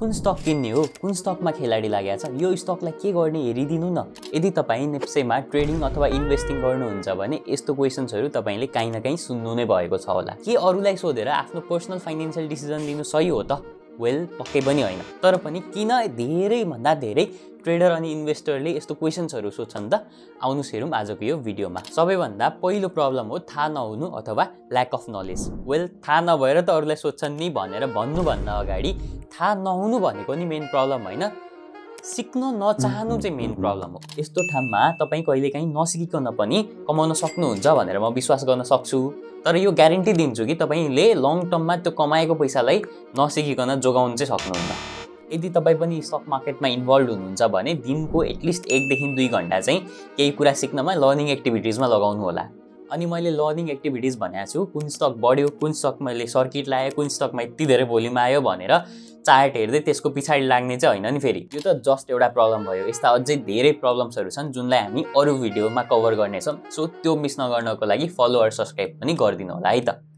कुन स्टक किन्ने हो, कुन स्टकमा खेलाडी लागेको छ, यो स्टकलाई के गर्ने हेरिदिनु न। यदि तपाईँ नेप्सेमा ट्रेडिङ अथवा इन्भेस्टिङ गर्नुहुन्छ भने यस्तो क्वेसन्सहरू तपाईँले काहीँ न काहीँ सुन्नु नै भएको छ होला। के अरूलाई सोधेर आफ्नो पर्सनल फाइनेन्सियल डिसिजन लिनु सही हो त? वेल, पक्कै पनि होइन। तर पनि किन धेरैभन्दा धेरै ट्रेडर अनि इन्भेस्टरले यस्तो क्वेसन्सहरू सोध्छन् त? आउनुहोस् हेरौँ आजको यो भिडियोमा। सबैभन्दा पहिलो प्रब्लम हो थाहा नहुनु अथवा ल्याक अफ नलेज। वेल, थाहा नभएर त अरूलाई सोध्छन् नि भनेर भन्नुभन्दा अगाडि थाहा नहुनु भनेको नि मेन प्रब्लम होइन, सिक्न नचाहनु चाहिँ मेन प्रब्लम हो। यस्तो ठाउँमा तपाईँ कहिलेकाहीँ नसिकिकन पनि कमाउन सक्नुहुन्छ भनेर म विश्वास गर्न सक्छु। तर यो ग्यारेन्टी दिन्छु कि तपाईँले लङ टर्ममा त्यो कमाएको पैसालाई नसिकिकन जोगाउनु चाहिँ सक्नुहुन्न। यदि तपाईँ पनि स्टक मार्केटमा इन्भल्भ हुनुहुन्छ भने दिनको एटलिस्ट 1 देखि 2 घन्टा चाहिँ केही कुरा सिक्नमा लर्निङ एक्टिभिटिजमा लगाउनु होला। अनि मैले लर्निङ एक्टिभिटिज भनेको छु कुन स्टक बढ्यो, कुन स्टक मैले सर्किट लगाएँ, कुन स्टकमा यति धेरै भोल्युम आयो भनेर चार्ट हेर्दै त्यसको पछाडि लाग्ने चाहिँ होइन नि। फेरि यो त जस्ट एउटा प्रब्लम भयो। यस्ता अझै धेरै प्रब्लम्सहरू छन् जुनलाई हामी अरू भिडियोमा कभर गर्नेछौँ। सो त्यो मिस नगर्नको लागि फलो र सब्सक्राइब पनि गरिदिनु होला है त।